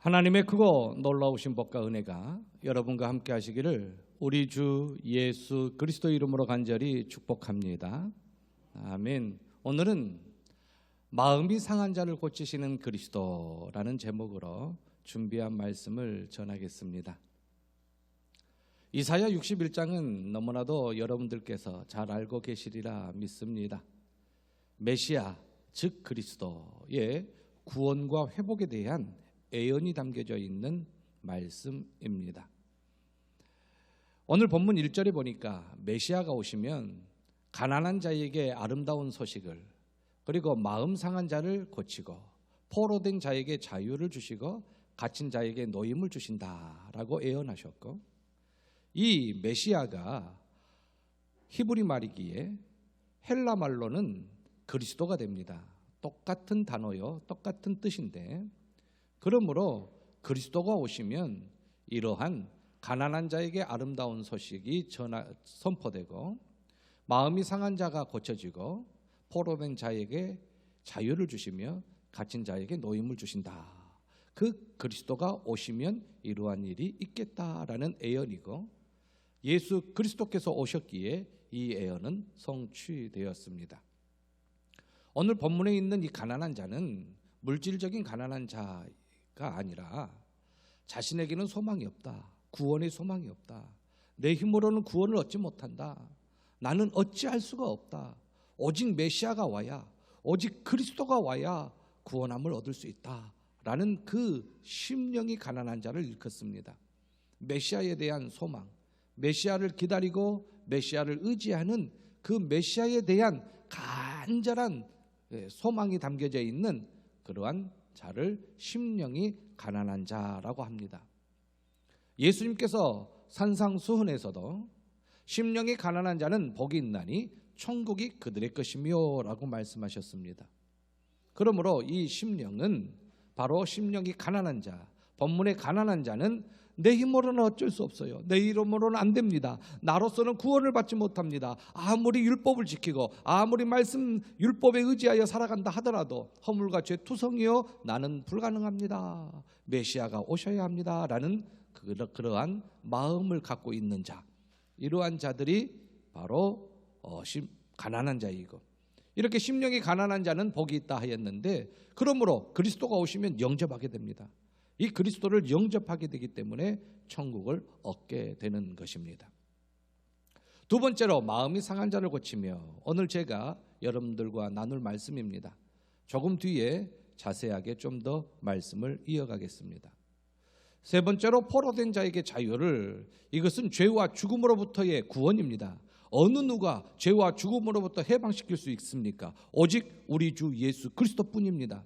하나님의 크고 놀라우신 복과 은혜가 여러분과 함께 하시기를 우리 주 예수 그리스도 이름으로 간절히 축복합니다. 아멘. 오늘은 마음이 상한 자를 고치시는 그리스도라는 제목으로 준비한 말씀을 전하겠습니다. 이사야 61장은 너무나도 여러분들께서 잘 알고 계시리라 믿습니다. 메시아 즉 그리스도의 구원과 회복에 대한 예언이 담겨져 있는 말씀입니다. 오늘 본문 1절에 보니까 메시아가 오시면 가난한 자에게 아름다운 소식을, 그리고 마음 상한 자를 고치고 포로된 자에게 자유를 주시고 갇힌 자에게 노임을 주신다라고 예언하셨고, 이 메시아가 히브리 말이기에 헬라 말로는 그리스도가 됩니다. 똑같은 단어요, 똑같은 뜻인데, 그러므로 그리스도가 오시면 이러한 가난한 자에게 아름다운 소식이 선포되고 마음이 상한 자가 고쳐지고 포로된 자에게 자유를 주시며 갇힌 자에게 노임을 주신다. 그 그리스도가 오시면 이러한 일이 있겠다라는 예언이고, 예수 그리스도께서 오셨기에 이 예언은 성취되었습니다. 오늘 본문에 있는 이 가난한 자는 물질적인 가난한 자가 아니라 자신에게는 소망이 없다, 구원의 소망이 없다, 내 힘으로는 구원을 얻지 못한다, 나는 어찌할 수가 없다, 오직 메시아가 와야, 오직 그리스도가 와야 구원함을 얻을 수 있다 라는 그 심령이 가난한 자를 일컫습니다. 메시아에 대한 소망, 메시아를 기다리고 메시아를 의지하는 그 메시아에 대한 간절한 소망이 담겨져 있는 그러한 자를 심령이 가난한 자라고 합니다. 예수님께서 산상수훈에서도 심령이 가난한 자는 복이 있나니 천국이 그들의 것이며 라고 말씀하셨습니다. 그러므로 이 심령은 바로 심령이 가난한 자, 본문의 가난한 자는 내 힘으로는 어쩔 수 없어요, 내 이름으로는 안 됩니다, 나로서는 구원을 받지 못합니다, 아무리 율법을 지키고 아무리 말씀 율법에 의지하여 살아간다 하더라도 허물과 죄 투성이요 나는 불가능합니다, 메시아가 오셔야 합니다 라는 그러한 마음을 갖고 있는 자, 이러한 자들이 바로 가난한 자이고, 이렇게 심령이 가난한 자는 복이 있다 하였는데, 그러므로 그리스도가 오시면 영접하게 됩니다. 이 그리스도를 영접하게 되기 때문에 천국을 얻게 되는 것입니다. 두 번째로 마음이 상한 자를 고치며, 오늘 제가 여러분들과 나눌 말씀입니다. 조금 뒤에 자세하게 좀 더 말씀을 이어가겠습니다. 세 번째로 포로된 자에게 자유를, 이것은 죄와 죽음으로부터의 구원입니다. 어느 누가 죄와 죽음으로부터 해방시킬 수 있습니까? 오직 우리 주 예수 그리스도뿐입니다.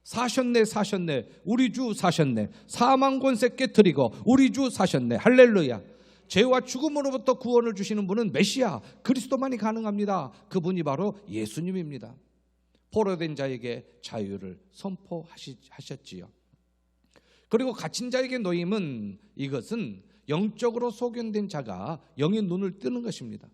사셨네 사셨네, 우리 주 사셨네, 사망 권세 깨뜨리고 우리 주 사셨네, 할렐루야. 죄와 죽음으로부터 구원을 주시는 분은 메시아 그리스도만이 가능합니다. 그분이 바로 예수님입니다. 포로된 자에게 자유를 선포하셨지요. 그리고 갇힌 자에게 노임은, 이것은 영적으로 소견된 자가 영의 눈을 뜨는 것입니다.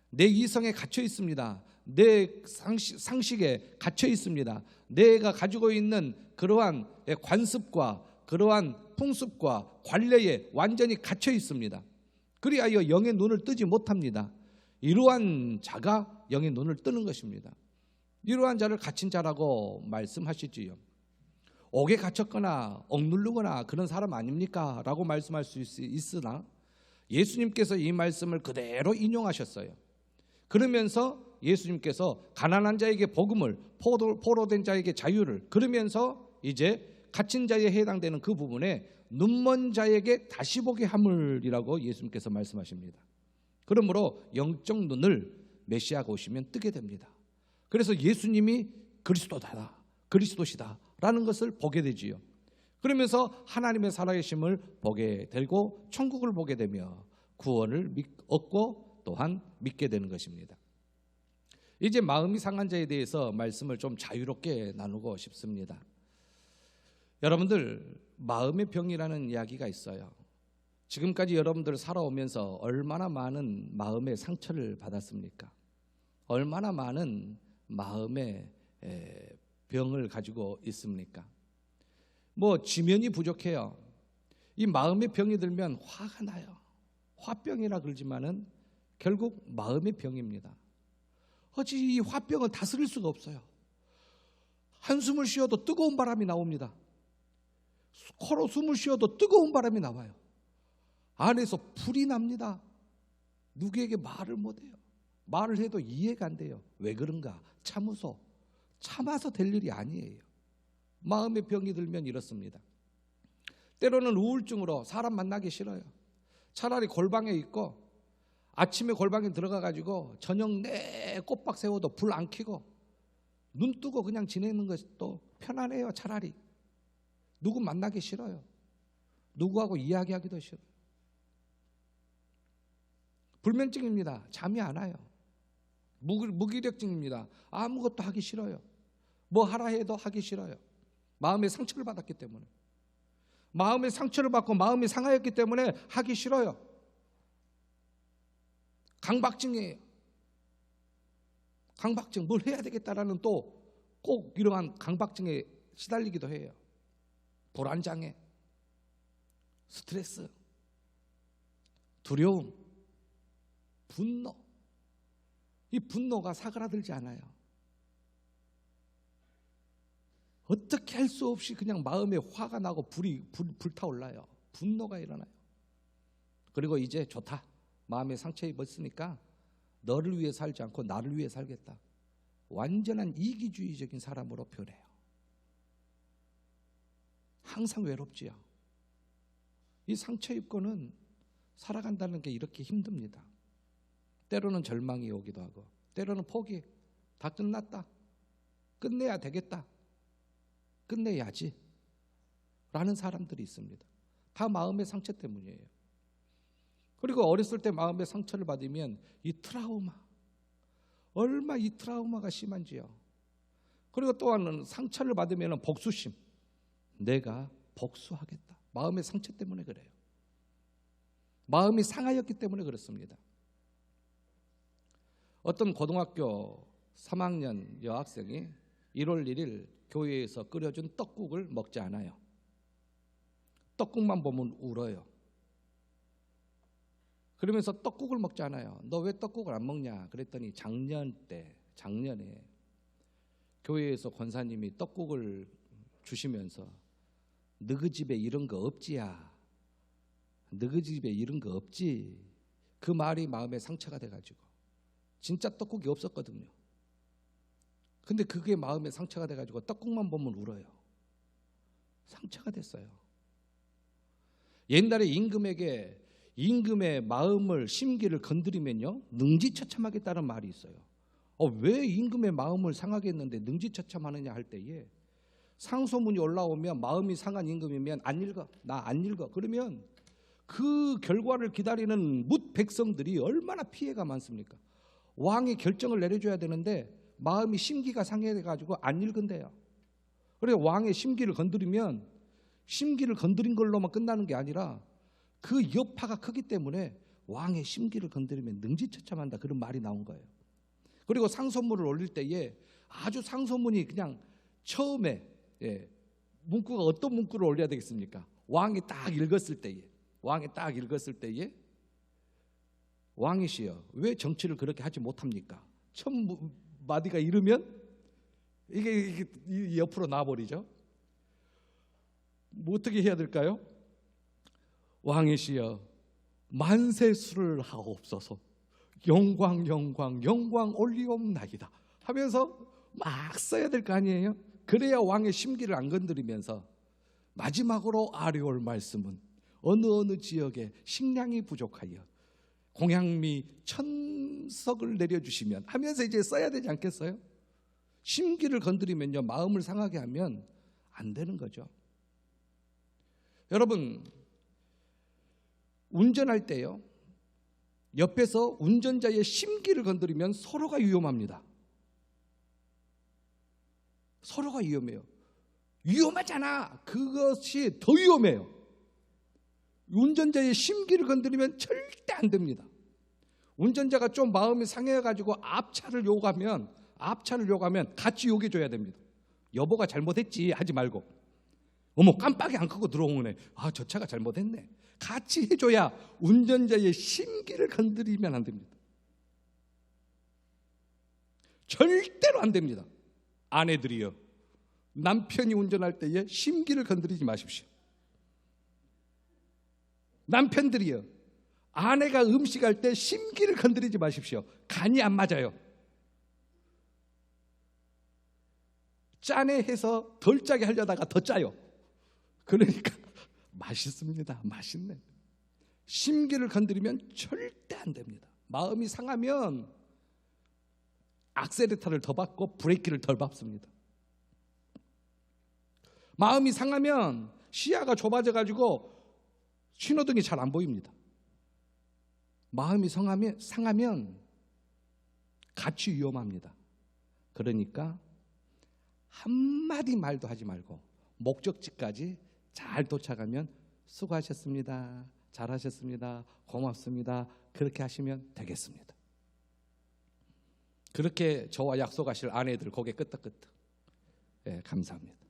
내 이성에 갇혀 있습니다, 내 상식에 갇혀 있습니다, 내가 가지고 있는 그러한 관습과 그러한 풍습과 관례에 완전히 갇혀 있습니다. 그리하여 영의 눈을 뜨지 못합니다. 이러한 자가 영의 눈을 뜨는 것입니다. 이러한 자를 갇힌 자라고 말씀하시지요. 옥에 갇혔거나 억누르거나 그런 사람 아닙니까? 라고 말씀할 수 있으나 예수님께서 이 말씀을 그대로 인용하셨어요. 그러면서 예수님께서 가난한 자에게 복음을, 포로된 자에게 자유를, 그러면서 이제 갇힌 자에 해당되는 그 부분에 눈먼 자에게 다시 보게 함을이라고 예수님께서 말씀하십니다. 그러므로 영적 눈을 메시아가 오시면 뜨게 됩니다. 그래서 예수님이 그리스도다, 그리스도시다 라는 것을 보게 되지요. 그러면서 하나님의 살아계심을 보게 되고 천국을 보게 되며 구원을 얻고 또한 믿게 되는 것입니다. 이제 마음이 상한 자에 대해서 말씀을 좀 자유롭게 나누고 싶습니다. 여러분들, 마음의 병이라는 이야기가 있어요. 지금까지 여러분들 살아오면서 얼마나 많은 마음의 상처를 받았습니까? 얼마나 많은 마음의 병을 가지고 있습니까? 뭐 지면이 부족해요. 이 마음의 병이 들면 화가 나요. 화병이라 그러지만은 결국 마음의 병입니다. 어찌 이 화병은 다스릴 수가 없어요. 한숨을 쉬어도 뜨거운 바람이 나옵니다. 코로 숨을 쉬어도 뜨거운 바람이 나와요. 안에서 불이 납니다. 누구에게 말을 못해요. 말을 해도 이해가 안 돼요. 왜 그런가? 참아서 될 일이 아니에요. 마음의 병이 들면 이렇습니다. 때로는 우울증으로 사람 만나기 싫어요. 차라리 골방에 있고 아침에 골방에 들어가가지고 저녁 내 꼬박 세워도 불 안 켜고 눈 뜨고 그냥 지내는 것도 편안해요. 차라리 누구 만나기 싫어요. 누구하고 이야기하기도 싫어요. 불면증입니다. 잠이 안 와요. 무기력증입니다. 아무것도 하기 싫어요. 뭐 하라 해도 하기 싫어요. 마음의 상처를 받았기 때문에. 마음의 상처를 받고 마음이 상하였기 때문에 하기 싫어요. 강박증이에요. 강박증, 뭘 해야 되겠다라는 또 꼭 이러한 강박증에 시달리기도 해요. 불안장애, 스트레스, 두려움, 분노. 이 분노가 사그라들지 않아요. 어떻게 할 수 없이 그냥 마음에 화가 나고 불타올라요. 분노가 일어나요. 그리고 이제 좋다. 마음에 상처 입었으니까 너를 위해 살지 않고 나를 위해 살겠다. 완전한 이기주의적인 사람으로 변해요. 항상 외롭지요. 이 상처 입고는 살아간다는 게 이렇게 힘듭니다. 때로는 절망이 오기도 하고 때로는 포기. 다 끝났다. 끝내야 되겠다. 끝내야지 라는 사람들이 있습니다. 다 마음의 상처 때문이에요. 그리고 어렸을 때 마음의 상처를 받으면 이 트라우마, 얼마 이 트라우마가 심한지요. 그리고 또한 상처를 받으면 복수심, 내가 복수하겠다. 마음의 상처 때문에 그래요. 마음이 상하였기 때문에 그렇습니다. 어떤 고등학교 3학년 여학생이 1월 1일 교회에서 끓여준 떡국을 먹지 않아요. 떡국만 보면 울어요. 그러면서 떡국을 먹지 않아요. 너 왜 떡국을 안 먹냐? 그랬더니 작년에 교회에서 권사님이 떡국을 주시면서 너희 집에 이런 거 없지야. 너희 집에 이런 거 없지. 그 말이 마음에 상처가 돼가지고 진짜 떡국이 없었거든요. 근데 그게 마음에 상처가 돼가지고 떡국만 보면 울어요. 상처가 됐어요. 옛날에 임금의 마음을 심기를 건드리면요 능지처참하겠다는 말이 있어요. 왜 임금의 마음을 상하게 했는데 능지처참하느냐 할 때에 상소문이 올라오면 마음이 상한 임금이면 나 안 읽어. 그러면 그 결과를 기다리는 뭇 백성들이 얼마나 피해가 많습니까? 왕이 결정을 내려줘야 되는데 마음이 심기가 상해가지고 안 읽은대요. 그래서 왕의 심기를 건드리면 심기를 건드린 걸로만 끝나는 게 아니라 그 여파가 크기 때문에 왕의 심기를 건드리면 능지처참한다. 그런 말이 나온 거예요. 그리고 상소문을 올릴 때에 아주 상소문이 그냥 처음에 문구가 어떤 문구를 올려야 되겠습니까? 왕이 딱 읽었을 때에 왕이시여 왜 정치를 그렇게 하지 못합니까? 첫 마디가 이르면 이게 옆으로 나와버리죠. 뭐 어떻게 해야 될까요? 왕이시여 만세수를 하옵소서. 영광 올리옵나이다 하면서 막 써야 될 거 아니에요? 그래야 왕의 심기를 안 건드리면서 마지막으로 아뢰올 말씀은 어느 지역에 식량이 부족하여 공양미 1000석을 내려주시면 하면서 이제 써야 되지 않겠어요? 심기를 건드리면요 마음을 상하게 하면 안 되는 거죠. 여러분 운전할 때요 옆에서 운전자의 심기를 건드리면 서로가 위험합니다. 서로가 위험해요. 위험하잖아. 그것이 더 위험해요. 운전자의 심기를 건드리면 절대 안 됩니다. 운전자가 좀 마음이 상해가지고 앞차를 요구하면 같이 요구해줘야 됩니다. 여보가 잘못했지 하지 말고 어머, 깜빡이 안 끄고 들어오네. 아, 저 차가 잘못했네. 같이 해줘야. 운전자의 심기를 건드리면 안 됩니다. 절대로 안 됩니다. 아내들이요, 남편이 운전할 때에 심기를 건드리지 마십시오. 남편들이요, 아내가 음식할 때 심기를 건드리지 마십시오. 간이 안 맞아요. 짜네 해서 덜 짜게 하려다가 더 짜요. 그러니까 맛있습니다. 맛있네. 심기를 건드리면 절대 안 됩니다. 마음이 상하면 악셀레터를 더 밟고 브레이크를 덜 밟습니다. 마음이 상하면 시야가 좁아져 가지고 신호등이 잘 안 보입니다. 마음이 상하면 같이 위험합니다. 그러니까 한마디 말도 하지 말고 목적지까지 잘 도착하면 수고하셨습니다, 잘하셨습니다, 고맙습니다, 그렇게 하시면 되겠습니다. 그렇게 저와 약속하실 아내들 고개 끄덕끄덕. 예, 감사합니다.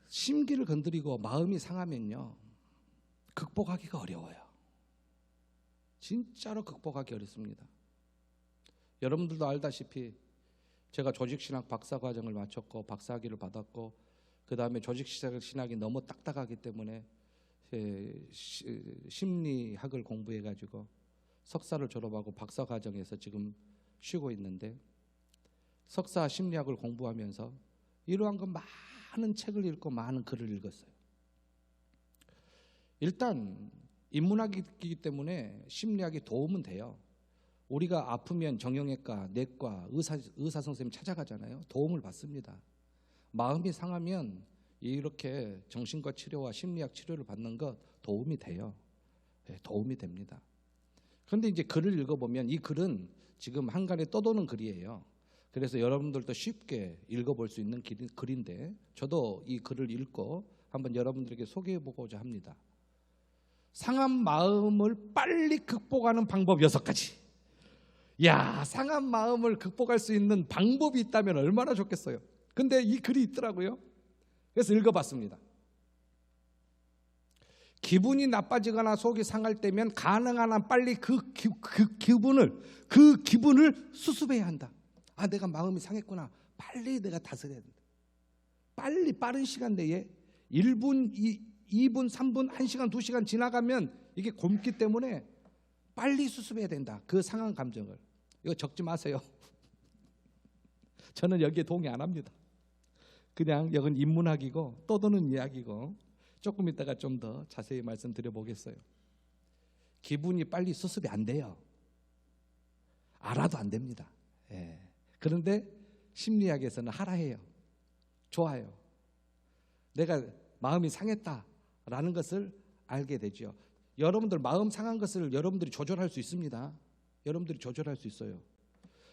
심기를 건드리고 마음이 상하면요, 극복하기가 어려워요. 진짜로 극복하기 어렵습니다. 여러분들도 알다시피 제가 조직신학 박사과정을 마쳤고 박사학위를 받았고, 그 다음에 조직신학이 너무 딱딱하기 때문에 심리학을 공부해가지고 석사를 졸업하고 박사과정에서 지금 쉬고 있는데, 석사 심리학을 공부하면서 이러한 거 많은 책을 읽고 많은 글을 읽었어요. 일단 인문학이기 때문에 심리학이 도움은 돼요. 우리가 아프면 정형외과, 내과, 의사 선생님 찾아가잖아요. 도움을 받습니다. 마음이 상하면 이렇게 정신과 치료와 심리학 치료를 받는 것 도움이 돼요. 네, 도움이 됩니다. 그런데 이제 글을 읽어보면, 이 글은 지금 한간에 떠도는 글이에요. 그래서 여러분들도 쉽게 읽어볼 수 있는 글인데, 저도 이 글을 읽고 한번 여러분들에게 소개해보고자 합니다. 상한 마음을 빨리 극복하는 방법 6가지. 야, 상한 마음을 극복할 수 있는 방법이 있다면 얼마나 좋겠어요. 근데 이 글이 있더라고요. 그래서 읽어봤습니다. 기분이 나빠지거나 속이 상할 때면 가능한 한 빨리 그 기분을 수습해야 한다. 아, 내가 마음이 상했구나. 빨리 내가 다스려야 된다. 빨리, 빠른 시간 내에 1분, 2분, 3분, 1시간, 2시간 지나가면 이게 곪기 때문에 빨리 수습해야 된다. 그 상한 감정을. 이거 적지 마세요. 저는 여기에 동의 안 합니다. 그냥 이건 인문학이고 떠도는 이야기고, 조금 이따가 좀 더 자세히 말씀드려 보겠어요. 기분이 빨리 수습이 안 돼요. 알아도 안 됩니다. 예. 그런데 심리학에서는 하라 해요. 좋아요. 내가 마음이 상했다라는 것을 알게 되죠. 여러분들 마음 상한 것을 여러분들이 조절할 수 있습니다. 여러분들이 조절할 수 있어요.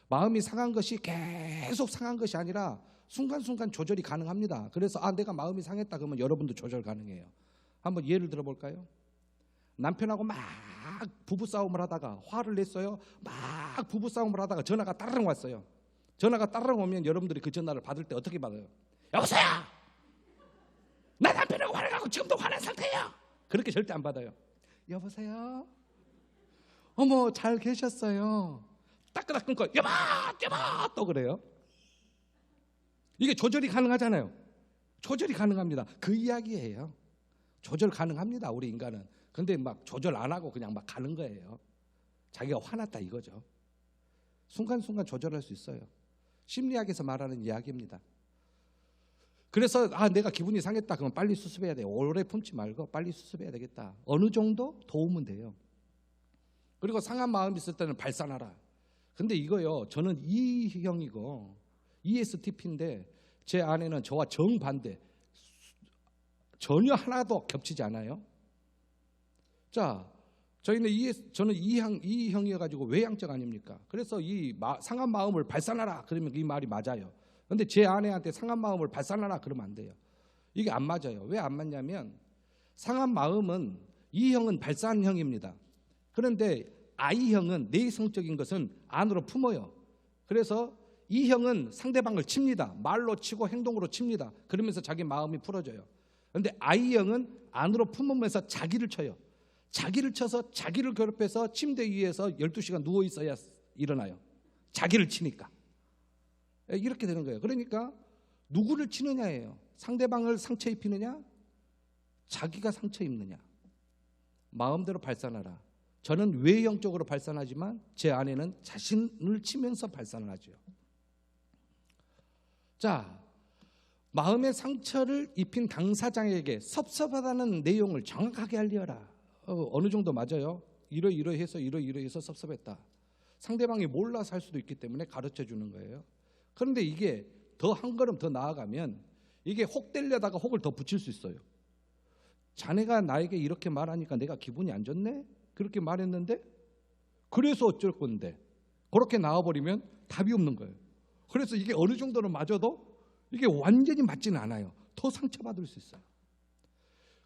마음이 상한 것이 계속 상한 것이 아니라 순간순간 조절이 가능합니다. 그래서 내가 마음이 상했다 그러면 여러분도 조절 가능해요. 한번 예를 들어볼까요? 남편하고 막 부부싸움을 하다가 화를 냈어요. 막 부부싸움을 하다가 전화가 따르릉 왔어요. 전화가 따르릉 오면 여러분들이 그 전화를 받을 때 어떻게 받아요? 여보세요? 나 남편하고 화를 가고 지금도 화난 상태예요. 그렇게 절대 안 받아요. 여보세요? 어머, 잘 계셨어요? 따끈따끈 끊고 여보 또 그래요. 이게 조절이 가능하잖아요. 조절이 가능합니다. 그 이야기예요. 조절 가능합니다, 우리 인간은. 근데 막 조절 안 하고 그냥 막 가는 거예요. 자기가 화났다 이거죠. 순간순간 조절할 수 있어요. 심리학에서 말하는 이야기입니다. 그래서 내가 기분이 상했다 그러면 빨리 수습해야 돼요. 오래 품지 말고 빨리 수습해야 되겠다. 어느 정도 도움은 돼요. 그리고 상한 마음이 있을 때는 발산하라. 근데 이거요, 저는 E형이고 ESTP인데 제 아내는 저와 정반대. 전혀 하나도 겹치지 않아요. 자, 저는 E형이어가지고 외향적 아닙니까? 그래서 상한 마음을 발산하라 그러면 이 말이 맞아요. 그런데 제 아내한테 상한 마음을 발산하라 그러면 안 돼요. 이게 안 맞아요. 왜 안 맞냐면, 상한 마음은 E형은 발산형입니다. 그런데 I형은 내성적인 것은 안으로 품어요. 그래서 이 형은 상대방을 칩니다. 말로 치고 행동으로 칩니다. 그러면서 자기 마음이 풀어져요. 그런데 I 형은 안으로 품으면서 자기를 쳐요. 자기를 쳐서 자기를 괴롭혀서 침대 위에서 12시간 누워 있어야 일어나요. 자기를 치니까. 이렇게 되는 거예요. 그러니까 누구를 치느냐예요. 상대방을 상처 입히느냐, 자기가 상처 입느냐. 마음대로 발산하라. 저는 외형적으로 발산하지만 제 아내는 자신을 치면서 발산을 하죠. 자, 마음의 상처를 입힌 당사자에게 섭섭하다는 내용을 정확하게 알려라. 어느 정도 맞아요. 이러이러해서 섭섭했다. 상대방이 몰라서 할 수도 있기 때문에 가르쳐 주는 거예요. 그런데 이게 더 한 걸음 더 나아가면 이게 혹 때려다가 혹을 더 붙일 수 있어요. 자네가 나에게 이렇게 말하니까 내가 기분이 안 좋네? 그렇게 말했는데 그래서 어쩔 건데, 그렇게 나와버리면 답이 없는 거예요. 그래서 이게 어느 정도는 맞아도 이게 완전히 맞지는 않아요. 더 상처받을 수 있어요.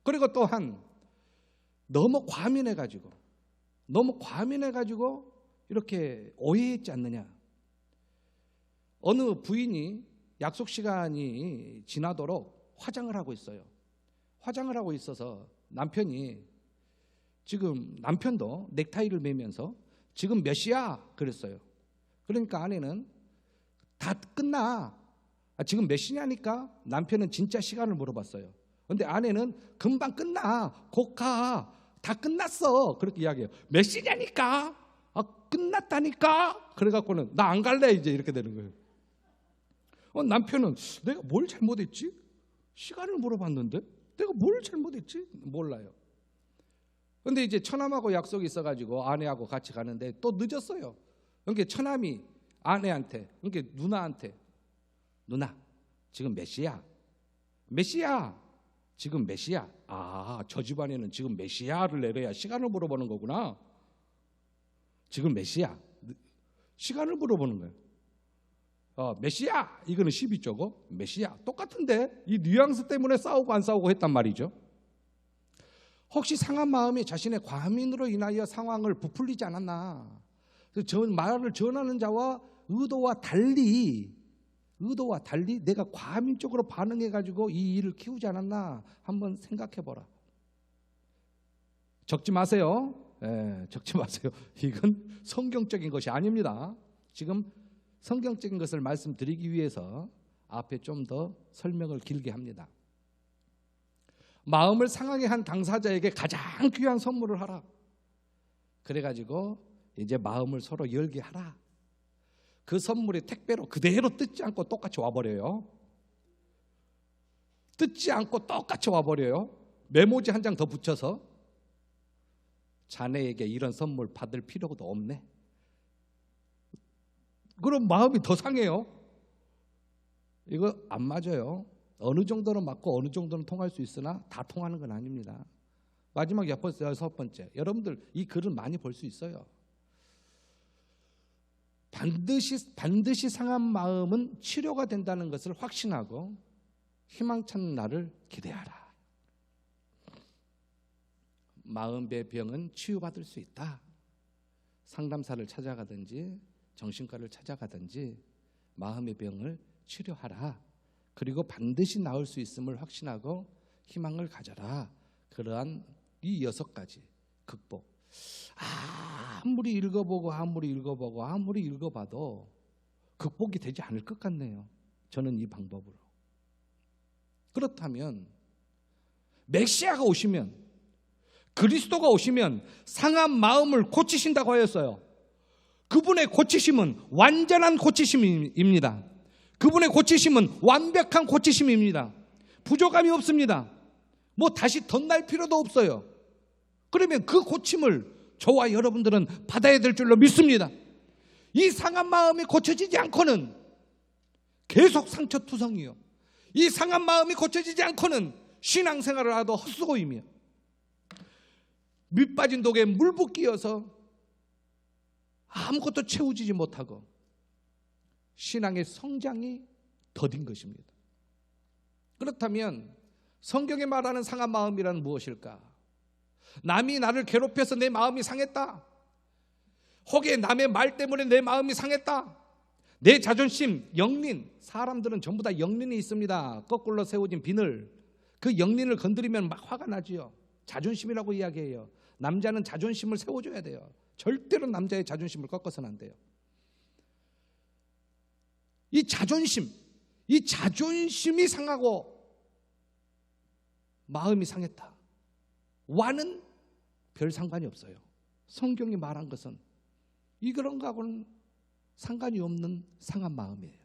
그리고 또한 너무 과민해가지고 이렇게 오해했지 않느냐. 어느 부인이 약속 시간이 지나도록 화장을 하고 있어요. 화장을 하고 있어서 남편이, 지금 남편도 넥타이를 매면서 지금 몇 시야? 그랬어요. 그러니까 아내는 다 끝나. 지금 몇 시냐니까? 남편은 진짜 시간을 물어봤어요. 그런데 아내는 금방 끝나. 곧 가. 다 끝났어. 그렇게 이야기해요. 몇 시냐니까? 끝났다니까? 그래갖고는 나 안 갈래 이제 이렇게 되는 거예요. 남편은 내가 뭘 잘못했지? 시간을 물어봤는데 내가 뭘 잘못했지? 몰라요. 근데 이제 처남하고 약속이 있어가지고 아내하고 같이 가는데 또 늦었어요. 그러니까 처남이 아내한테, 그러니까 누나한테, 누나 지금 몇 시야? 몇 시야? 지금 몇 시야? 저 집안에는 지금 몇 시야를 내려야 시간을 물어보는 거구나. 지금 몇 시야? 시간을 물어보는 거예요. 몇 시야? 이거는 12조고 몇 시야? 똑같은데 이 뉘앙스 때문에 싸우고 안 싸우고 했단 말이죠. 혹시 상한 마음이 자신의 과민으로 인하여 상황을 부풀리지 않았나? 저 말을 전하는 자와 의도와 달리 내가 과민적으로 반응해가지고 이 일을 키우지 않았나? 한번 생각해보라. 적지 마세요. 적지 마세요. 이건 성경적인 것이 아닙니다. 지금 성경적인 것을 말씀드리기 위해서 앞에 좀 더 설명을 길게 합니다. 마음을 상하게 한 당사자에게 가장 귀한 선물을 하라. 그래가지고 이제 마음을 서로 열게 하라. 그 선물이 택배로 그대로 뜯지 않고 똑같이 와버려요. 뜯지 않고 똑같이 와버려요. 메모지 한 장 더 붙여서 자네에게 이런 선물 받을 필요도 없네. 그럼 마음이 더 상해요. 이거 안 맞아요. 어느 정도는 맞고 어느 정도는 통할 수 있으나 다 통하는 건 아닙니다. 마지막 6번째, 여러분들 이 글을 많이 볼 수 있어요. 반드시 상한 마음은 치료가 된다는 것을 확신하고 희망찬 날을 기대하라. 마음의 병은 치유받을 수 있다. 상담사를 찾아가든지 정신과를 찾아가든지 마음의 병을 치료하라. 그리고 반드시 나을 수 있음을 확신하고 희망을 가져라. 그러한 이 6가지 극복. 아무리 읽어봐도 극복이 되지 않을 것 같네요. 저는 이 방법으로. 그렇다면 메시아가 오시면, 그리스도가 오시면 상한 마음을 고치신다고 하였어요. 그분의 고치심은 완전한 고치심입니다. 그분의 고치심은 완벽한 고치심입니다. 부족함이 없습니다. 뭐 다시 덧날 필요도 없어요. 그러면 그 고침을 저와 여러분들은 받아야 될 줄로 믿습니다. 이 상한 마음이 고쳐지지 않고는 계속 상처투성이요. 이 상한 마음이 고쳐지지 않고는 신앙생활을 하도 헛수고이며 밑빠진 독에 물 붓기여서 아무것도 채우지 못하고 신앙의 성장이 더딘 것입니다. 그렇다면 성경에 말하는 상한 마음이란 무엇일까? 남이 나를 괴롭혀서 내 마음이 상했다. 혹여 남의 말 때문에 내 마음이 상했다. 내 자존심, 영린, 사람들은 전부 다 영린이 있습니다. 거꾸로 세워진 비늘, 그 영린을 건드리면 막 화가 나지요. 자존심이라고 이야기해요. 남자는 자존심을 세워줘야 돼요. 절대로 남자의 자존심을 꺾어서는 안 돼요. 이 자존심이 상하고 마음이 상했다. 와는 별 상관이 없어요. 성경이 말한 것은 그런 거하고는 상관이 없는 상한 마음이에요.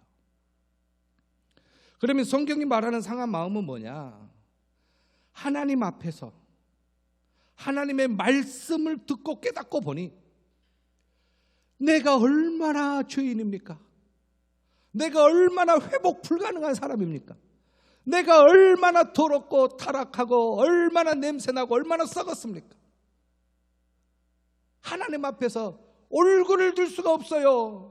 그러면 성경이 말하는 상한 마음은 뭐냐? 하나님 앞에서 하나님의 말씀을 듣고 깨닫고 보니 내가 얼마나 죄인입니까? 내가 얼마나 회복 불가능한 사람입니까? 내가 얼마나 더럽고 타락하고 얼마나 냄새나고 얼마나 썩었습니까? 하나님 앞에서 얼굴을 들 수가 없어요.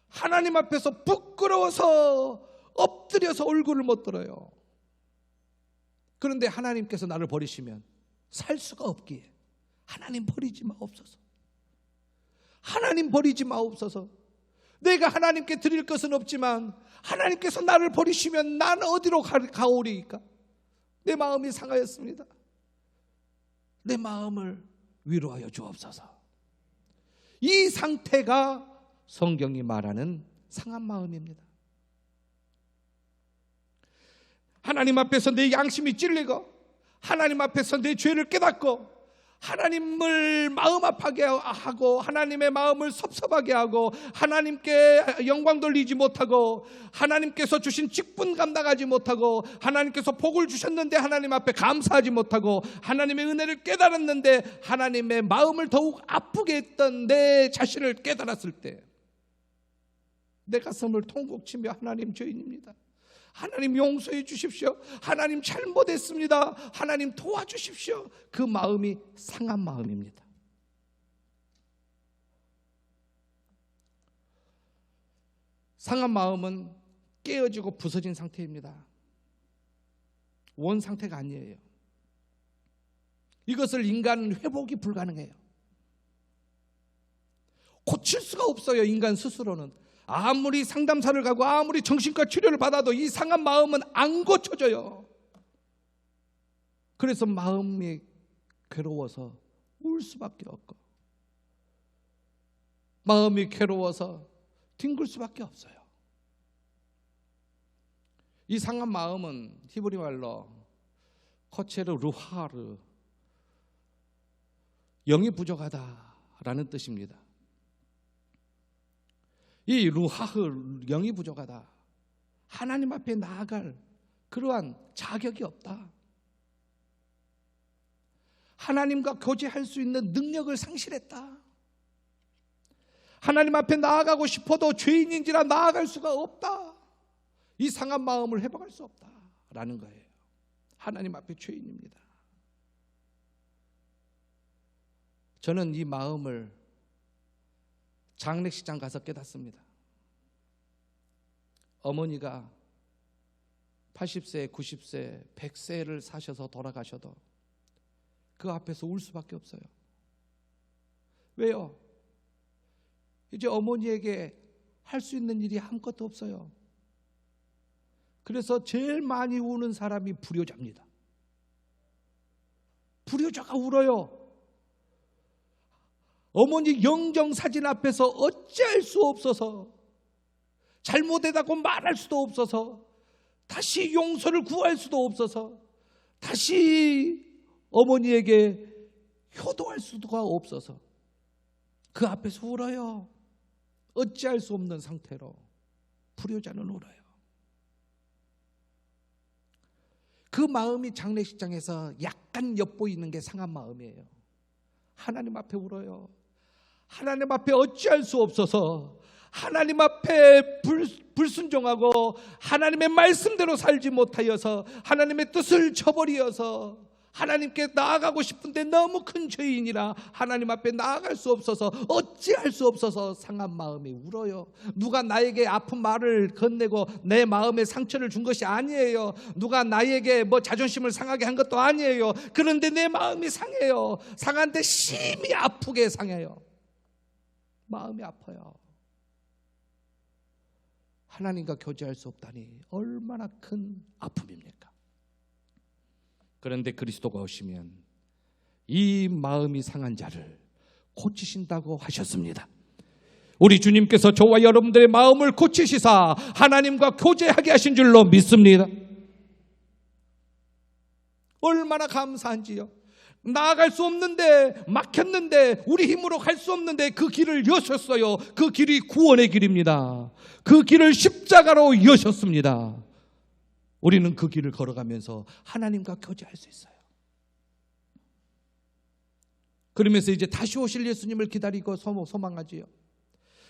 하나님 앞에서 부끄러워서 엎드려서 얼굴을 못 들어요. 그런데 하나님께서 나를 버리시면 살 수가 없기에 하나님 버리지 마옵소서. 하나님 버리지 마옵소서. 내가 하나님께 드릴 것은 없지만 하나님께서 나를 버리시면 나는 어디로 가오리이까? 내 마음이 상하였습니다. 내 마음을 위로하여 주옵소서. 이 상태가 성경이 말하는 상한 마음입니다. 하나님 앞에서 내 양심이 찔리고 하나님 앞에서 내 죄를 깨닫고 하나님을 마음 아파하게 하고 하나님의 마음을 섭섭하게 하고 하나님께 영광 돌리지 못하고 하나님께서 주신 직분 감당하지 못하고 하나님께서 복을 주셨는데 하나님 앞에 감사하지 못하고 하나님의 은혜를 깨달았는데 하나님의 마음을 더욱 아프게 했던 내 자신을 깨달았을 때 내 가슴을 통곡 치며 하나님 죄인입니다. 하나님 용서해 주십시오. 하나님 잘못했습니다. 하나님 도와주십시오. 그 마음이 상한 마음입니다. 상한 마음은 깨어지고 부서진 상태입니다. 원 상태가 아니에요. 이것을 인간은 회복이 불가능해요. 고칠 수가 없어요. 인간 스스로는. 아무리 상담사를 가고 아무리 정신과 치료를 받아도 이 상한 마음은 안 고쳐져요. 그래서 마음이 괴로워서 울 수밖에 없고 마음이 괴로워서 뒹굴 수밖에 없어요. 이 상한 마음은 히브리 말로 코체르 루하르, 영이 부족하다라는 뜻입니다. 이 루하흐, 영이 부족하다. 하나님 앞에 나아갈 그러한 자격이 없다. 하나님과 교제할 수 있는 능력을 상실했다. 하나님 앞에 나아가고 싶어도 죄인인지라 나아갈 수가 없다. 이 상한 마음을 회복할 수 없다라는 거예요. 하나님 앞에 죄인입니다. 저는 이 마음을 장례식장 가서 깨닫습니다. 어머니가 80세, 90세, 100세를 사셔서 돌아가셔도 그 앞에서 울 수밖에 없어요. 왜요? 이제 어머니에게 할 수 있는 일이 아무것도 없어요. 그래서 제일 많이 우는 사람이 불효자입니다. 불효자가 울어요. 어머니 영정사진 앞에서 어찌할 수 없어서 잘못했다고 말할 수도 없어서 다시 용서를 구할 수도 없어서 다시 어머니에게 효도할 수가 없어서 그 앞에서 울어요. 어찌할 수 없는 상태로 불효자는 울어요. 그 마음이 장례식장에서 약간 엿보이는 게 상한 마음이에요. 하나님 앞에 울어요. 하나님 앞에 어찌할 수 없어서 하나님 앞에 불순종하고 하나님의 말씀대로 살지 못하여서 하나님의 뜻을 저버리어서 하나님께 나아가고 싶은데 너무 큰 죄인이라 하나님 앞에 나아갈 수 없어서 어찌할 수 없어서 상한 마음이 울어요. 누가 나에게 아픈 말을 건네고 내 마음에 상처를 준 것이 아니에요. 누가 나에게 자존심을 상하게 한 것도 아니에요. 그런데 내 마음이 상해요. 상한데 심히 아프게 상해요. 마음이 아파요. 하나님과 교제할 수 없다니 얼마나 큰 아픔입니까? 그런데 그리스도가 오시면 이 마음이 상한 자를 고치신다고 하셨습니다. 우리 주님께서 저와 여러분들의 마음을 고치시사 하나님과 교제하게 하신 줄로 믿습니다. 얼마나 감사한지요. 나아갈 수 없는데, 막혔는데, 우리 힘으로 갈 수 없는데 그 길을 여셨어요. 그 길이 구원의 길입니다. 그 길을 십자가로 여셨습니다. 우리는 그 길을 걸어가면서 하나님과 교제할 수 있어요. 그러면서 이제 다시 오실 예수님을 기다리고 소망하지요.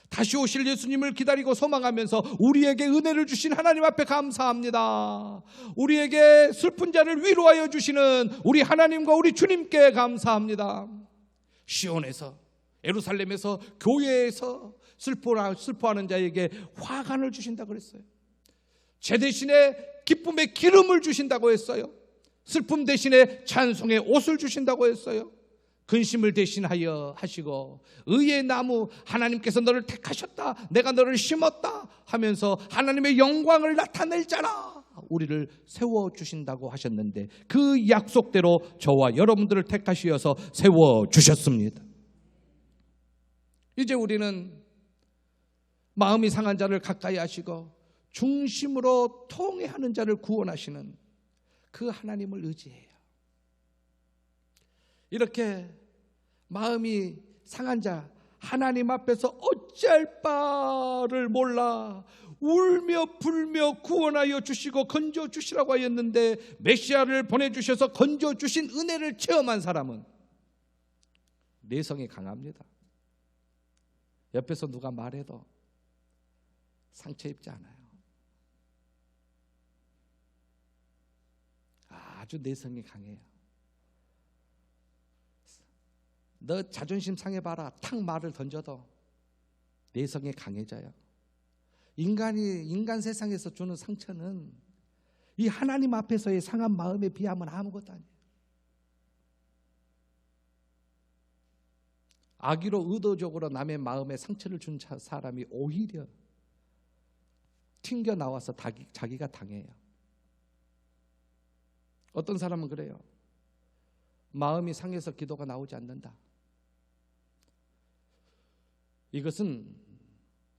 다시 오실 예수님을 기다리고 소망하면서 우리에게 은혜를 주신 하나님 앞에 감사합니다. 우리에게 슬픈 자를 위로하여 주시는 우리 하나님과 우리 주님께 감사합니다. 시온에서, 예루살렘에서, 교회에서 슬퍼하는 자에게 화관을 주신다고 그랬어요. 제 대신에 기쁨의 기름을 주신다고 했어요. 슬픔 대신에 찬송의 옷을 주신다고 했어요. 근심을 대신하여 하시고 의의 나무, 하나님께서 너를 택하셨다, 내가 너를 심었다 하면서 하나님의 영광을 나타낼 자라 우리를 세워주신다고 하셨는데 그 약속대로 저와 여러분들을 택하시어서 세워주셨습니다. 이제 우리는 마음이 상한 자를 가까이 하시고 중심으로 통회하는 자를 구원하시는 그 하나님을 의지해요. 이렇게 마음이 상한 자, 하나님 앞에서 어찌할 바를 몰라 울며 불며 구원하여 주시고 건져 주시라고 하였는데 메시아를 보내주셔서 건져 주신 은혜를 체험한 사람은 내성이 강합니다. 옆에서 누가 말해도 상처 입지 않아요. 아주 내성이 강해요. 너 자존심 상해봐라 탁 말을 던져도 내성이 강해져요. 인간 세상에서 주는 상처는 이 하나님 앞에서의 상한 마음에 비하면 아무것도 아니에요. 악의로 의도적으로 남의 마음에 상처를 준 사람이 오히려 튕겨 나와서 자기가 당해요. 어떤 사람은 그래요. 마음이 상해서 기도가 나오지 않는다. 이것은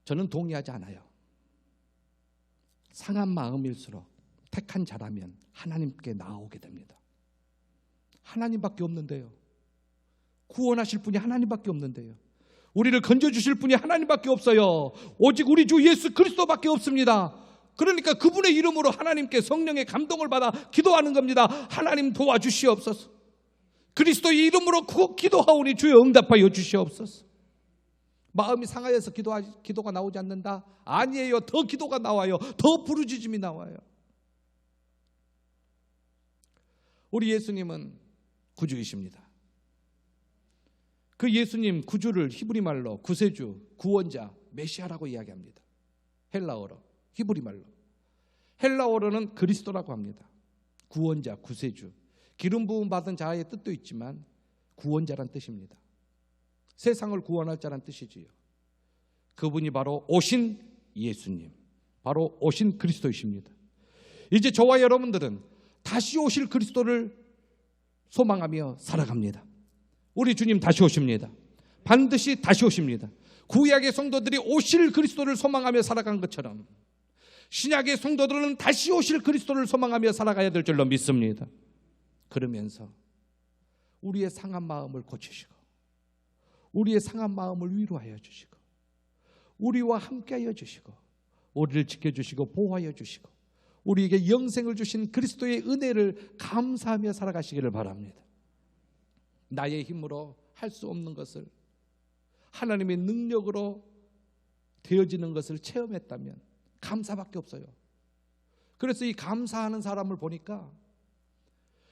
저는 동의하지 않아요. 상한 마음일수록 택한 자라면 하나님께 나아오게 됩니다. 하나님밖에 없는데요. 구원하실 분이 하나님밖에 없는데요. 우리를 건져주실 분이 하나님밖에 없어요. 오직 우리 주 예수 그리스도밖에 없습니다. 그러니까 그분의 이름으로 하나님께 성령의 감동을 받아 기도하는 겁니다. 하나님 도와주시옵소서. 그리스도의 이름으로 기도하오니 주여 응답하여 주시옵소서. 마음이 상하여서 기도가 나오지 않는다? 아니에요. 더 기도가 나와요. 더 부르짖음이 나와요. 우리 예수님은 구주이십니다. 그 예수님 구주를 히브리 말로 구세주, 구원자, 메시아라고 이야기합니다. 헬라어로, 히브리 말로. 헬라어로는 그리스도라고 합니다. 구원자, 구세주. 기름 부음 받은 자의 뜻도 있지만 구원자란 뜻입니다. 세상을 구원할 자란 뜻이지요. 그분이 바로 오신 예수님, 바로 오신 그리스도이십니다. 이제 저와 여러분들은 다시 오실 그리스도를 소망하며 살아갑니다. 우리 주님 다시 오십니다. 반드시 다시 오십니다. 구약의 성도들이 오실 그리스도를 소망하며 살아간 것처럼 신약의 성도들은 다시 오실 그리스도를 소망하며 살아가야 될 줄로 믿습니다. 그러면서 우리의 상한 마음을 고치시고 우리의 상한 마음을 위로하여 주시고 우리와 함께하여 주시고 우리를 지켜주시고 보호하여 주시고 우리에게 영생을 주신 그리스도의 은혜를 감사하며 살아가시기를 바랍니다. 나의 힘으로 할 수 없는 것을 하나님의 능력으로 되어지는 것을 체험했다면 감사밖에 없어요. 그래서 이 감사하는 사람을 보니까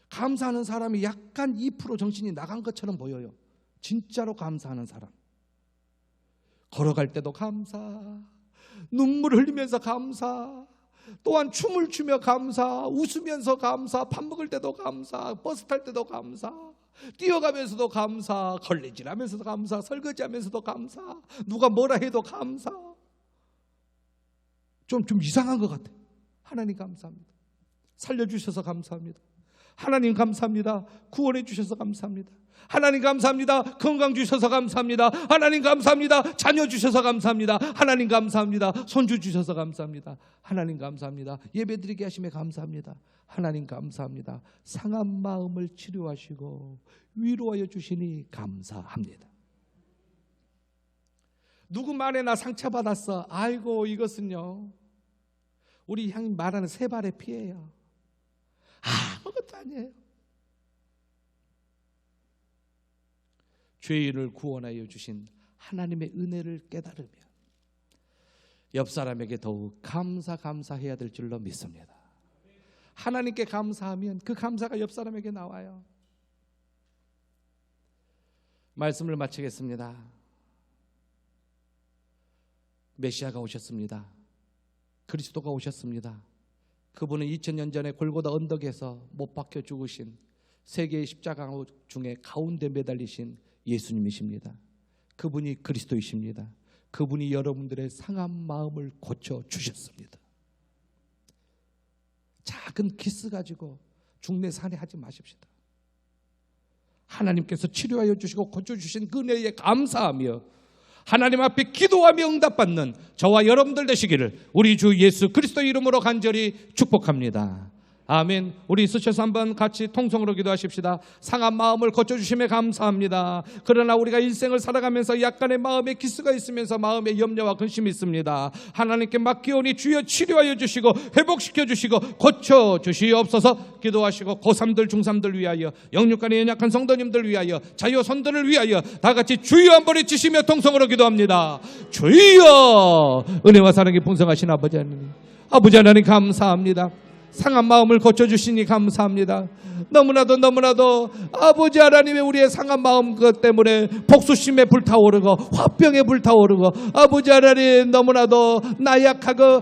감사하는 사람이 약간 2% 정신이 나간 것처럼 보여요. 진짜로 감사하는 사람. 걸어갈 때도 감사, 눈물 흘리면서 감사, 또한 춤을 추며 감사, 웃으면서 감사, 밥 먹을 때도 감사, 버스 탈 때도 감사, 뛰어가면서도 감사, 걸레질하면서도 감사, 설거지하면서도 감사, 누가 뭐라 해도 감사. 좀 이상한 것 같아요. 하나님 감사합니다. 살려주셔서 감사합니다. 하나님 감사합니다. 구원해 주셔서 감사합니다. 하나님 감사합니다. 건강 주셔서 감사합니다. 하나님 감사합니다. 자녀 주셔서 감사합니다. 하나님 감사합니다. 손주 주셔서 감사합니다. 하나님 감사합니다. 예배드리게 하심에 감사합니다. 하나님 감사합니다. 상한 마음을 치료하시고 위로하여 주시니 감사합니다. 누구 말에 나 상처받았어. 아이고, 이것은요, 우리 향이 말하는 세 발의 피예요. 아무것도 아니에요. 죄인을 구원하여 주신 하나님의 은혜를 깨달으면 옆 사람에게 더욱 감사해야 될 줄로 믿습니다. 하나님께 감사하면 그 감사가 옆 사람에게 나와요. 말씀을 마치겠습니다. 메시아가 오셨습니다. 그리스도가 오셨습니다. 그분은 2000년 전에 골고다 언덕에서 못 박혀 죽으신 세계의 십자가 중에 가운데 매달리신 예수님이십니다. 그분이 그리스도이십니다. 그분이 여러분들의 상한 마음을 고쳐주셨습니다. 작은 키스 가지고 중내 산해하지 마십시다. 하나님께서 치료하여 주시고 고쳐주신 그 은혜에 감사하며 하나님 앞에 기도하며 응답받는 저와 여러분들 되시기를 우리 주 예수 그리스도 이름으로 간절히 축복합니다. 아멘. 우리 있으셔서 한번 같이 통성으로 기도하십시다. 상한 마음을 고쳐주심에 감사합니다. 그러나 우리가 일생을 살아가면서 약간의 마음의 기스가 있으면서 마음의 염려와 근심이 있습니다. 하나님께 맡기오니 주여 치료하여 주시고 회복시켜 주시고 고쳐 주시옵소서. 기도하시고 고3들 중3들 위하여 영육간의 연약한 성도님들 위하여 자녀손들을 위하여 다같이 주여 한번 외치시며 통성으로 기도합니다. 주여. 은혜와 사랑이 풍성하신 아버지 하나님 감사합니다. 상한 마음을 고쳐주시니 감사합니다. 너무나도 아버지 하나님의 우리의 상한 마음 것 때문에 복수심에 불타오르고 화병에 불타오르고 아버지 하나님 너무나도 나약하고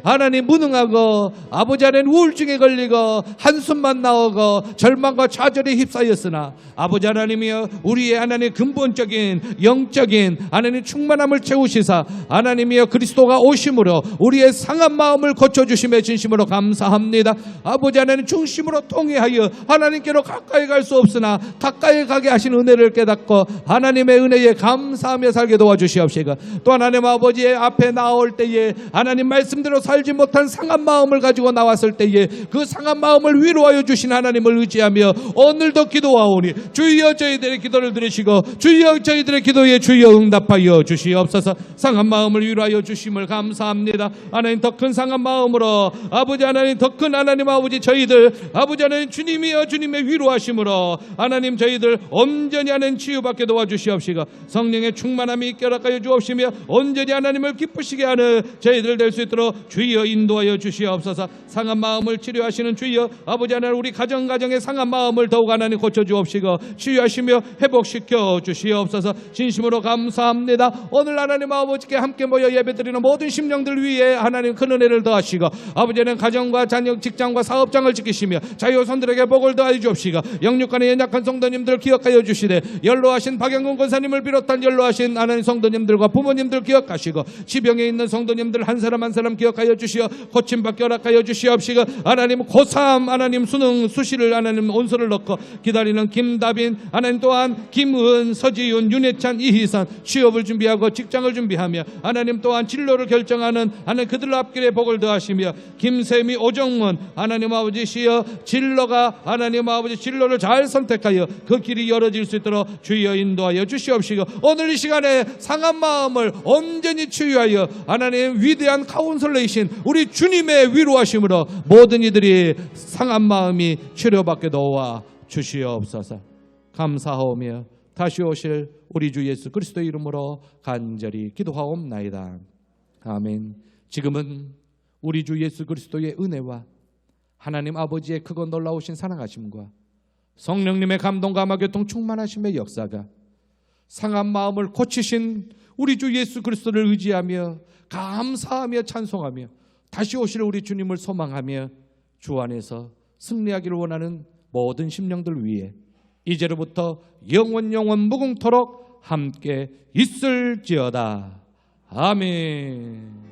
하나님 무능하고 아버지 하나님 우울증에 걸리고 한숨만 나오고 절망과 좌절에 휩싸였으나 아버지 하나님이여 우리의 하나님 근본적인 영적인 하나님 충만함을 채우시사 하나님이여 그리스도가 오심으로 우리의 상한 마음을 고쳐주심에 진심으로 감사합니다. 아버지 하나님 중심으로 통회하여 하나님께로 가까이 갈 수 없으나 가까이 가게 하신 은혜를 깨닫고 하나님의 은혜에 감사하며 살게 도와주시옵시고 또 하나님 아버지의 앞에 나올 때에 하나님 말씀대로 살지 못한 상한 마음을 가지고 나왔을 때에 그 상한 마음을 위로하여 주신 하나님을 의지하며 오늘도 기도하오니 주여 저희들의 기도를 들으시고 주여 저희들의 기도에 주여 응답하여 주시옵소서. 상한 마음을 위로하여 주심을 감사합니다. 하나님 더 큰 상한 마음으로 아버지 하나님 더 큰 하나님 아버지 저희들 아버지 하나님 주님이여 주님의 위로하심으로 하나님 저희들 온전히 하나님 치유받게 도와주시옵시고 성령의 충만함이 있게 허락하여 주옵시며 온전히 하나님을 기쁘시게 하는 저희들 될 수 있도록 주여 인도하여 주시옵소서. 상한 마음을 치료하시는 주여 아버지 하나님 우리 가정의 상한 마음을 더욱 하나님 고쳐주옵시고 치유하시며 회복시켜 주시옵소서. 진심으로 감사합니다. 오늘 하나님 아버지께 함께 모여 예배드리는 모든 심령들 위해 하나님 큰 은혜를 더하시고 아버지는 가정과 자녀 직장과 사업장을 지키시며 자유손들에게 복을 더하여 주옵시고 영육간의 연약한 성도님들 기억하여 주시되 연로하신 박영근 권사님을 비롯한 연로하신 하나님 성도님들과 부모님들 기억하시고 지병에 있는 성도님들 한 사람 한 사람 기억하여 주시어 고침받게 허락하여 주시옵시고 하나님 고3 하나님 수능 수시를 하나님 온서를 넣고 기다리는 김다빈 하나님 또한 김은 서지윤 윤혜찬 이희선 취업을 준비하고 직장을 준비하며 하나님 또한 진로를 결정하는 하나님 그들 앞길에 복을 더하시며 김세미 오정문 하나님 아버지 시여 진로가 하나님 아버지 진로를 잘 선택하여 그 길이 열어질 수 있도록 주여 인도하여 주시옵시고 오늘 이 시간에 상한 마음을 온전히 치유하여 하나님 위대한 카운슬러이신 우리 주님의 위로하심으로 모든 이들이 상한 마음이 치료받게 도와 주시옵소서. 감사하오며 다시 오실 우리 주 예수 그리스도 이름으로 간절히 기도하옵나이다. 아멘. 지금은 우리 주 예수 그리스도의 은혜와 하나님 아버지의 크고 놀라우신 사랑하심과 성령님의 감동과 감화교통 충만하심의 역사가 상한 마음을 고치신 우리 주 예수 그리스도를 의지하며 감사하며 찬송하며 다시 오실 우리 주님을 소망하며 주 안에서 승리하기를 원하는 모든 심령들 위해 이제로부터 영원 무궁토록 함께 있을지어다. 아멘.